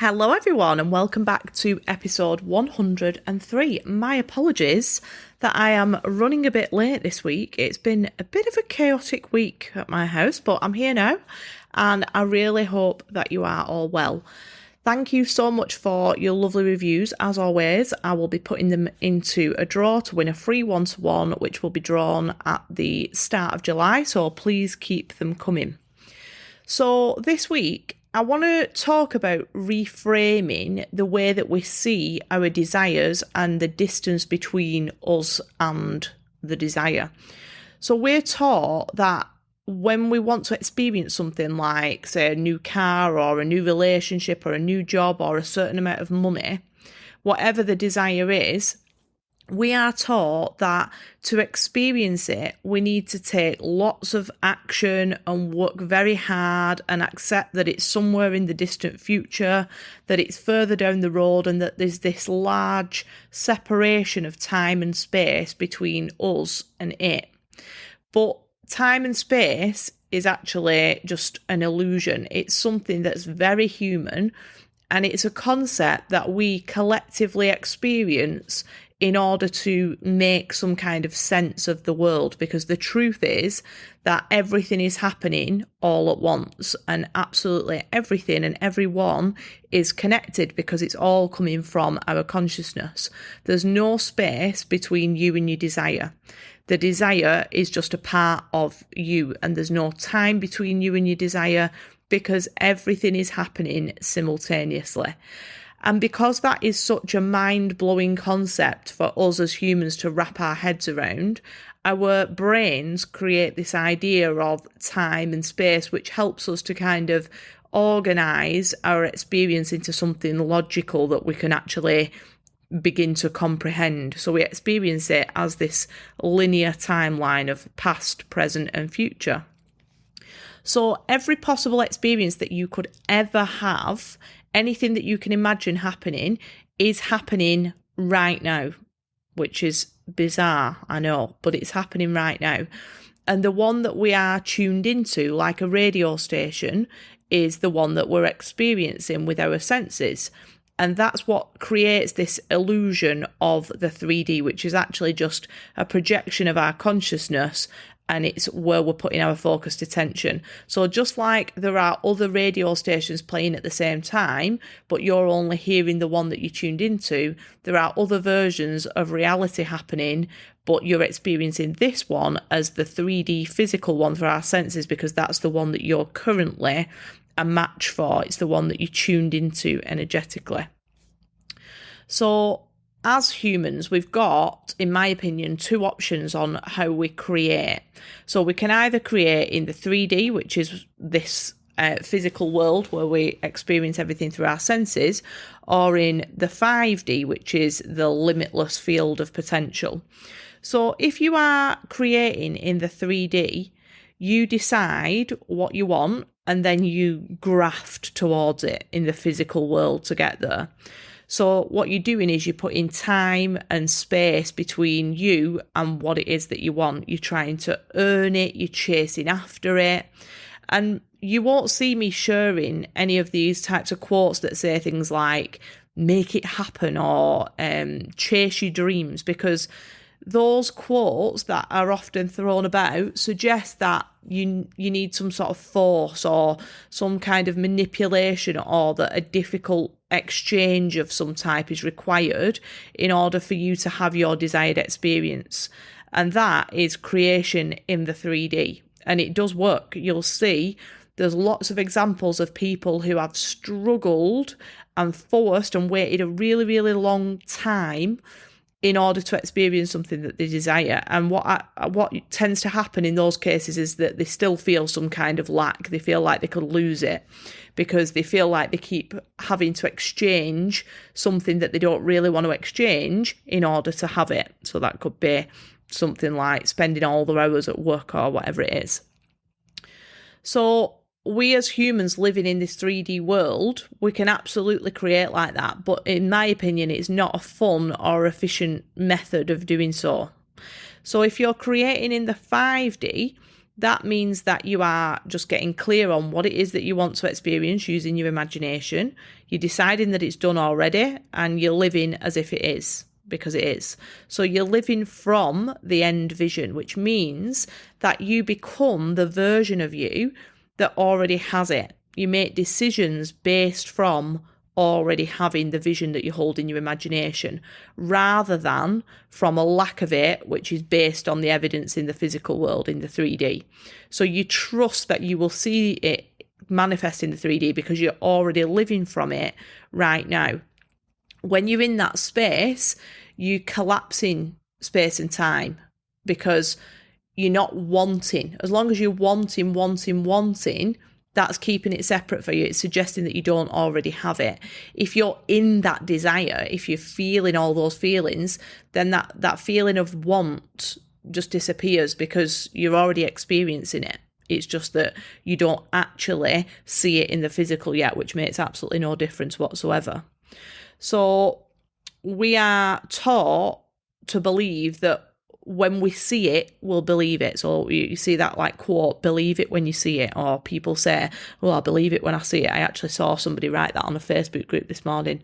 Hello, everyone, and welcome back to episode 103. My apologies that I am running a bit late this week. It's been a bit of a chaotic week at my house, but I'm here now, and I really hope that you are all well. Thank you so much for your lovely reviews. As always, I will be putting them into a draw to win a free one-to-one, which will be drawn at the start of July, so please keep them coming. So this week, I want to talk about reframing the way that we see our desires and the distance between us and the desire. So we're taught that when we want to experience something like, say, a new car or a new relationship or a new job or a certain amount of money, whatever the desire is, we are taught that to experience it, we need to take lots of action and work very hard and accept that it's somewhere in the distant future, that it's further down the road, and that there's this large separation of time and space between us and it. But time and space is actually just an illusion. It's something that's very human, and it's a concept that we collectively experience in order to make some kind of sense of the world, because the truth is that everything is happening all at once, and absolutely everything and everyone is connected because it's all coming from our consciousness. There's no space between you and your desire. The desire is just a part of you, and there's no time between you and your desire because everything is happening simultaneously. And because that is such a mind-blowing concept for us as humans to wrap our heads around, our brains create this idea of time and space, which helps us to kind of organise our experience into something logical that we can actually begin to comprehend. So we experience it as this linear timeline of past, present and future. So every possible experience that you could ever have, anything that you can imagine happening, is happening right now, which is bizarre, I know, but it's happening right now. And the one that we are tuned into, like a radio station, is the one that we're experiencing with our senses. And that's what creates this illusion of the 3D, which is actually just a projection of our consciousness, and it's where we're putting our focused attention. So just like there are other radio stations playing at the same time, but you're only hearing the one that you tuned into, there are other versions of reality happening, but you're experiencing this one as the 3D physical one for our senses, because that's the one that you're currently a match for. It's the one that you tuned into energetically. So as humans, we've got, in my opinion, two options on how we create. So we can either create in the 3D, which is this physical world where we experience everything through our senses, or in the 5D, which is the limitless field of potential. So if you are creating in the 3D, you decide what you want and then you graft towards it in the physical world to get there. So what you're doing is you're putting time and space between you and what it is that you want. You're trying to earn it, you're chasing after it. And you won't see me sharing any of these types of quotes that say things like, make it happen, or chase your dreams, because those quotes that are often thrown about suggest that you need some sort of force or some kind of manipulation, or that a difficult exchange of some type is required in order for you to have your desired experience. And that is creation in the 3D. And it does work. You'll see there's lots of examples of people who have struggled and forced and waited a really, really long time in order to experience something that they desire. And what tends to happen in those cases is that they still feel some kind of lack. They feel like they could lose it because they feel like they keep having to exchange something that they don't really want to exchange in order to have it. So that could be something like spending all their hours at work or whatever it is. So we as humans living in this 3D world, we can absolutely create like that. But in my opinion, it's not a fun or efficient method of doing so. So if you're creating in the 5D, That means that you are just getting clear on what it is that you want to experience using your imagination. You're deciding that it's done already, and you're living as if it is, because it is. So you're living from the end vision, which means that you become the version of you that already has it. You make decisions based from already having the vision that you hold in your imagination, rather than from a lack of it, which is based on the evidence in the physical world, in the 3D. So you trust that you will see it manifest in the 3D because you're already living from it right now. When you're in that space, you collapse in space and time because you're not wanting. As long as you're wanting, that's keeping it separate for you. It's suggesting that you don't already have it. If you're in that desire, if you're feeling all those feelings, then that feeling of want just disappears because you're already experiencing it. It's just that you don't actually see it in the physical yet, which makes absolutely no difference whatsoever. So we are taught to believe that when we see it, we'll believe it. So you see that like quote, believe it when you see it, or people say, well, I believe it when I see it. I actually saw somebody write that on a Facebook group this morning.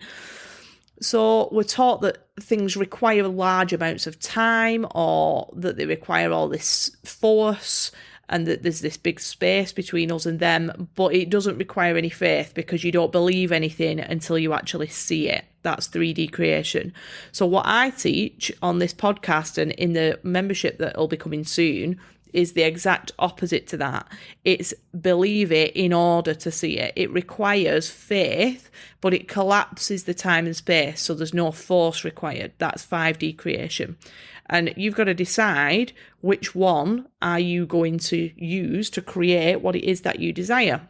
So we're taught that things require large amounts of time, or that they require all this force, and that there's this big space between us and them, but it doesn't require any faith because you don't believe anything until you actually see it. That's 3D creation. So what I teach on this podcast and in the membership that will be coming soon is the exact opposite to that. It's believe it in order to see it. It requires faith, but it collapses the time and space, so there's no force required. That's 5D creation. And you've got to decide which one are you going to use to create what it is that you desire.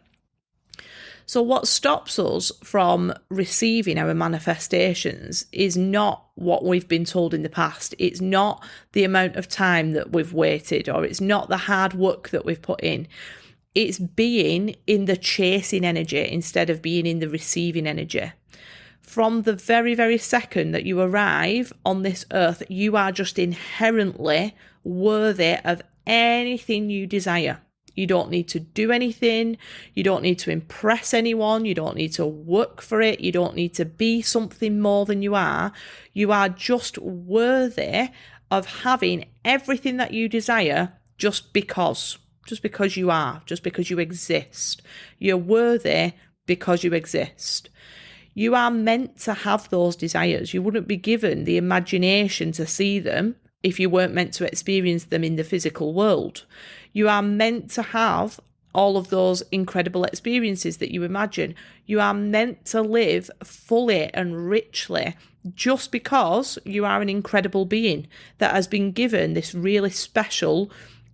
So what stops us from receiving our manifestations is not what we've been told in the past. It's not the amount of time that we've waited, or it's not the hard work that we've put in. It's being in the chasing energy instead of being in the receiving energy. From the very, very second that you arrive on this earth, you are just inherently worthy of anything you desire. You don't need to do anything. You don't need to impress anyone. You don't need to work for it. You don't need to be something more than you are. You are just worthy of having everything that you desire just because you are, just because you exist. You're worthy because you exist. You are meant to have those desires. You wouldn't be given the imagination to see them if you weren't meant to experience them in the physical world. You are meant to have all of those incredible experiences that you imagine. You are meant to live fully and richly just because you are an incredible being that has been given this really special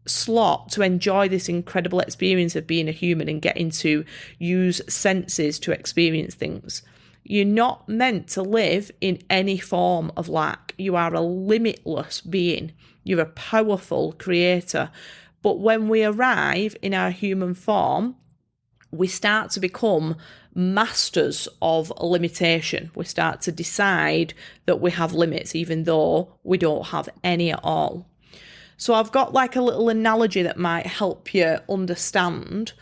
slot to enjoy this incredible experience of being a human and getting to use senses to experience things. You're not meant to live in any form of lack. You are a limitless being. You're a powerful creator. But when we arrive in our human form, we start to become masters of limitation. We start to decide that we have limits, even though we don't have any at all. So I've got like a little analogy that might help you understand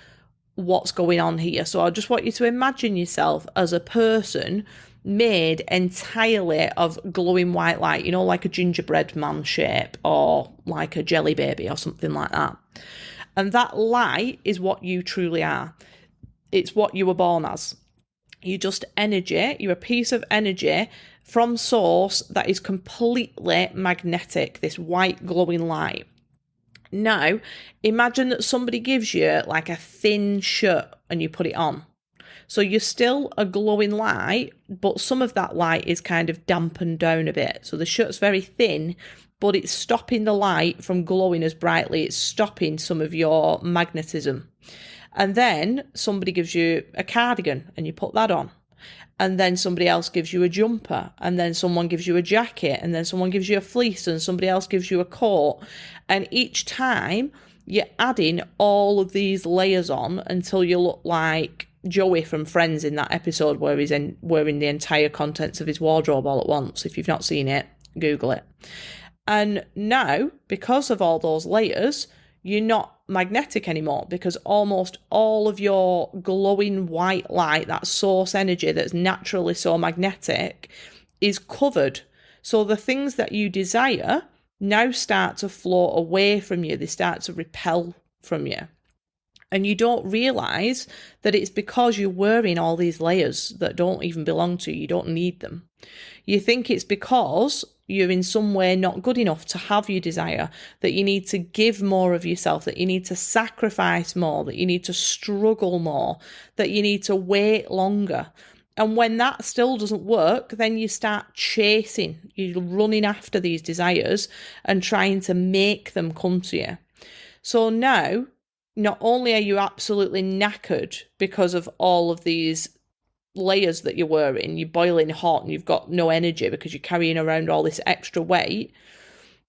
what's going on here. So I just want you to imagine yourself as a person made entirely of glowing white light, you know, like a gingerbread man shape or like a jelly baby or something like that. And that light is what you truly are. It's what you were born as. You're just energy. You're a piece of energy from source that is completely magnetic, this white glowing light. Now, imagine that somebody gives you like a thin shirt and you put it on. So you're still a glowing light, but some of that light is kind of dampened down a bit. So the shirt's very thin, but it's stopping the light from glowing as brightly. It's stopping some of your magnetism. And then somebody gives you a cardigan and you put that on. And then somebody else gives you a jumper, and then someone gives you a jacket, and then someone gives you a fleece, and somebody else gives you a coat. And each time you're adding all of these layers on until you look like Joey from Friends in that episode where he's wearing the entire contents of his wardrobe all at once. If you've not seen it, Google it. And now, because of all those layers, you're not magnetic anymore, because almost all of your glowing white light, that source energy that's naturally so magnetic, is covered. So the things that you desire now start to flow away from you. They start to repel from you. And you don't realise that it's because you're wearing all these layers that don't even belong to you. You don't need them. You think it's because you're in some way not good enough to have your desire, that you need to give more of yourself, that you need to sacrifice more, that you need to struggle more, that you need to wait longer. And when that still doesn't work, then you start chasing. You're running after these desires and trying to make them come to you. So now, not only are you absolutely knackered because of all of these layers that you're wearing, you're boiling hot and you've got no energy because you're carrying around all this extra weight,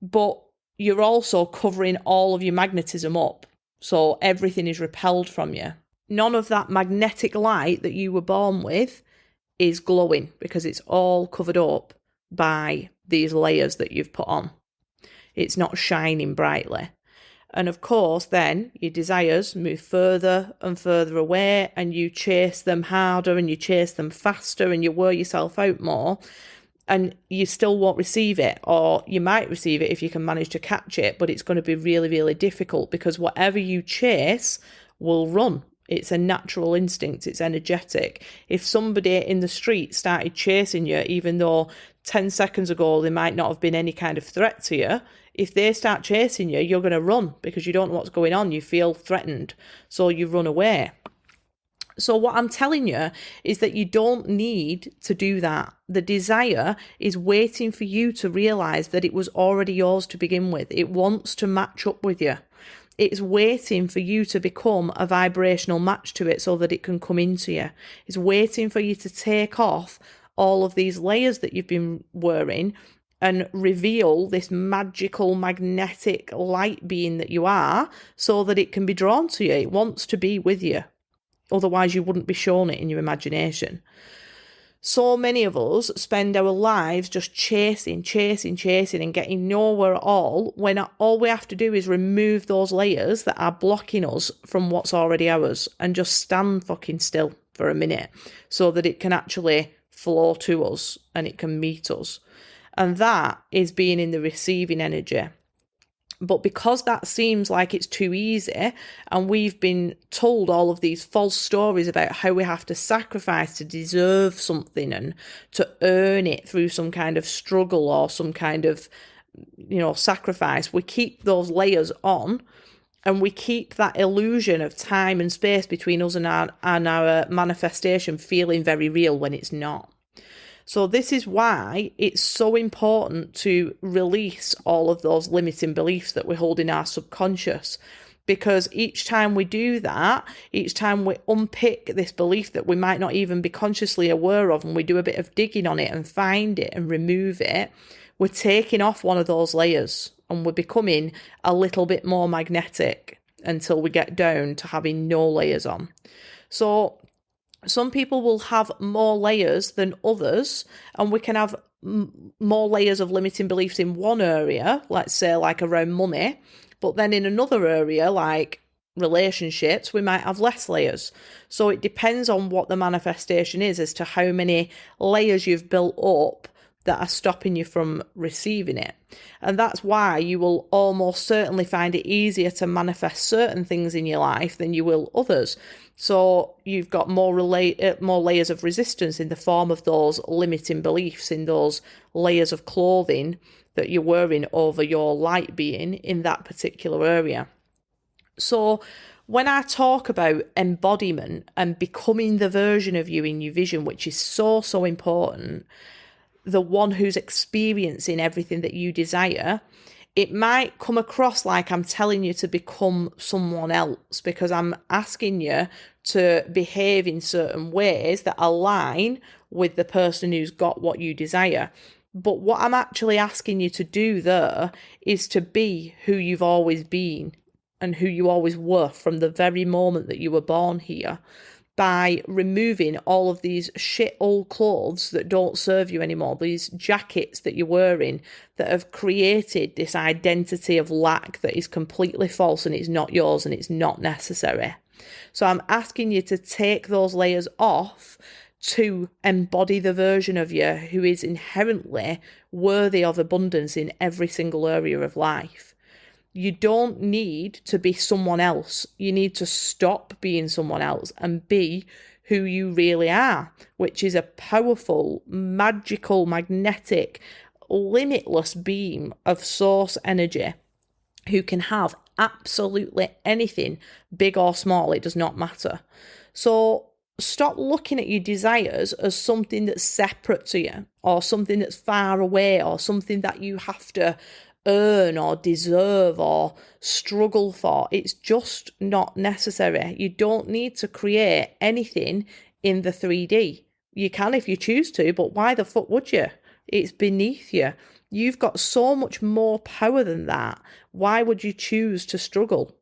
but you're also covering all of your magnetism up. So everything is repelled from you. None of that magnetic light that you were born with is glowing because it's all covered up by these layers that you've put on. It's not shining brightly. And of course, then your desires move further and further away, and you chase them harder and you chase them faster and you wear yourself out more, and you still won't receive it. Or you might receive it if you can manage to catch it, but it's going to be really, really difficult, because whatever you chase will run. It's a natural instinct. It's energetic. If somebody in the street started chasing you, even though 10 seconds ago there might not have been any kind of threat to you, if they start chasing you, you're going to run because you don't know what's going on. You feel threatened, so you run away. So what I'm telling you is that you don't need to do that. The desire is waiting for you to realise that it was already yours to begin with. It wants to match up with you. It's waiting for you to become a vibrational match to it so that it can come into you. It's waiting for you to take off all of these layers that you've been wearing and reveal this magical magnetic light being that you are, so that it can be drawn to you. It wants to be with you. Otherwise, you wouldn't be shown it in your imagination. So many of us spend our lives just chasing and getting nowhere at all, when all we have to do is remove those layers that are blocking us from what's already ours, and just stand fucking still for a minute so that it can actually flow to us and it can meet us. And that is being in the receiving energy. But because that seems like it's too easy, and we've been told all of these false stories about how we have to sacrifice to deserve something and to earn it through some kind of struggle or some kind of, sacrifice, we keep those layers on, and we keep that illusion of time and space between us and our manifestation feeling very real when it's not. So this is why it's so important to release all of those limiting beliefs that we hold in our subconscious. Because each time we do that, each time we unpick this belief that we might not even be consciously aware of, and we do a bit of digging on it and find it and remove it, we're taking off one of those layers, and we're becoming a little bit more magnetic until we get down to having no layers on. So some people will have more layers than others, and we can have more layers of limiting beliefs in one area, let's say like around money, but then in another area like relationships, we might have less layers. So it depends on what the manifestation is as to how many layers you've built up that are stopping you from receiving it. And that's why you will almost certainly find it easier to manifest certain things in your life than you will others. So you've got more layers of resistance in the form of those limiting beliefs, in those layers of clothing that you're wearing over your light being in that particular area. So when I talk about embodiment and becoming the version of you in your vision, which is so, so important, the one who's experiencing everything that you desire, it might come across like I'm telling you to become someone else, because I'm asking you to behave in certain ways that align with the person who's got what you desire. But what I'm actually asking you to do there is to be who you've always been and who you always were from the very moment that you were born here. by removing all of these shit old clothes that don't serve you anymore, these jackets that you're wearing that have created this identity of lack that is completely false and it's not yours and it's not necessary. So I'm asking you to take those layers off to embody the version of you who is inherently worthy of abundance in every single area of life. You don't need to be someone else. You need to stop being someone else and be who you really are, which is a powerful, magical, magnetic, limitless beam of source energy who can have absolutely anything, big or small, it does not matter. So stop looking at your desires as something that's separate to you, or something that's far away, or something that you have to earn or deserve or struggle for. It's just not necessary. You don't need to create anything in the 3D. You can if you choose to, but why the fuck would you? It's beneath you. You've got so much more power than that. Why would you choose to struggle?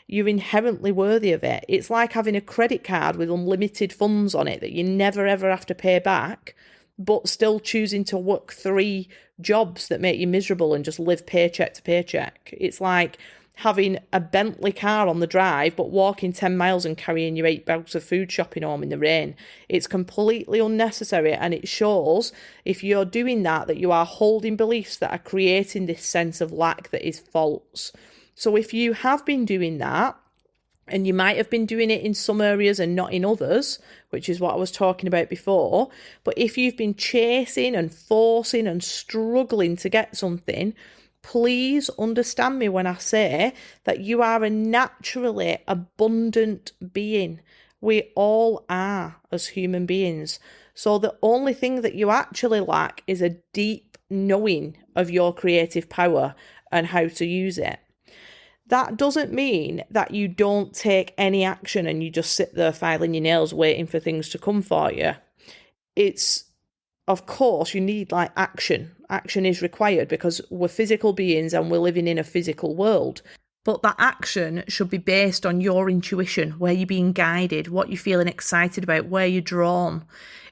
You're inherently worthy of it. It's like having a credit card with unlimited funds on it that you never ever have to pay back, but still choosing to work 3 jobs that make you miserable and just live paycheck to paycheck. It's like having a Bentley car on the drive, but walking 10 miles and carrying your 8 bags of food shopping home in the rain. It's completely unnecessary, and it shows, if you're doing that you are holding beliefs that are creating this sense of lack that is false. So if you have been doing that, and you might have been doing it in some areas and not in others, which is what I was talking about before, but if you've been chasing and forcing and struggling to get something, please understand me when I say that you are a naturally abundant being. We all are as human beings. So the only thing that you actually lack is a deep knowing of your creative power and how to use it. That doesn't mean that you don't take any action and you just sit there filing your nails waiting for things to come for you. It's, of course, you need action. Action is required because we're physical beings and we're living in a physical world. But that action should be based on your intuition, where you're being guided, what you're feeling excited about, where you're drawn.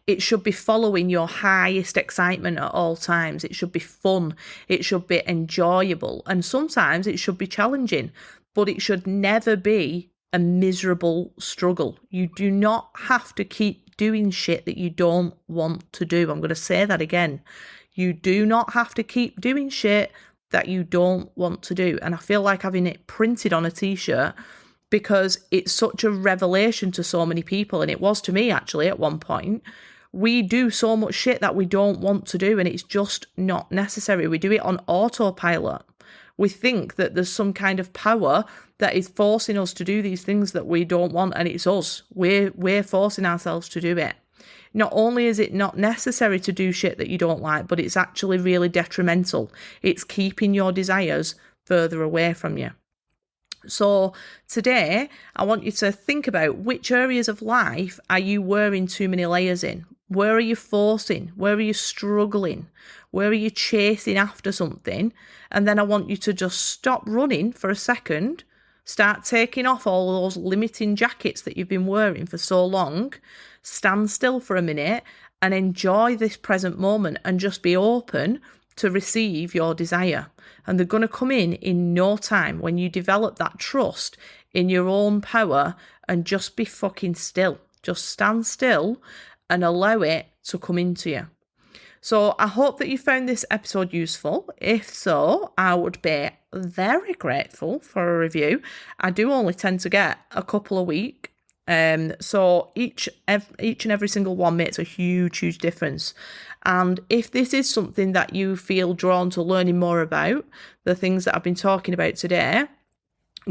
It should be following your highest excitement at all times. It should be fun. It should be enjoyable. And sometimes it should be challenging, but it should never be a miserable struggle. You do not have to keep doing shit that you don't want to do. I'm going to say that again. You do not have to keep doing shit that you don't want to do. And I feel like having it printed on a t-shirt, because it's such a revelation to so many people. And it was to me actually at one point. We do so much shit that we don't want to do, and it's just not necessary. We do it on autopilot. We think that there's some kind of power that is forcing us to do these things that we don't want, and it's us. We're forcing ourselves to do it. Not only is it not necessary to do shit that you don't like, but it's actually really detrimental. It's keeping your desires further away from you. So today, I want you to think about which areas of life are you wearing too many layers in? Where are you forcing? Where are you struggling? Where are you chasing after something? And then I want you to just stop running for a second, start taking off all those limiting jackets that you've been wearing for so long, stand still for a minute and enjoy this present moment and just be open to receive your desire. And they're going to come in no time when you develop that trust in your own power, and just be fucking still. Just stand still and allow it to come into you. So I hope that you found this episode useful. If so, I would be very grateful for a review. I do only tend to get a couple a week. So each and every single one makes a huge difference. And if this is something that you feel drawn to learning more about, the things that I've been talking about today,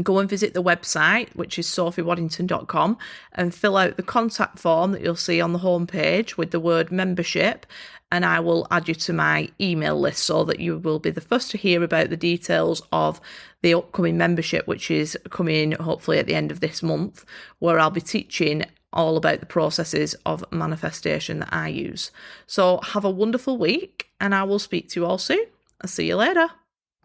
go and visit the website, which is sophiewaddington.com, and fill out the contact form that you'll see on the homepage with the word membership, and I will add you to my email list so that you will be the first to hear about the details of the upcoming membership, which is coming hopefully at the end of this month, where I'll be teaching all about the processes of manifestation that I use. So have a wonderful week, and I will speak to you all soon. I'll see you later.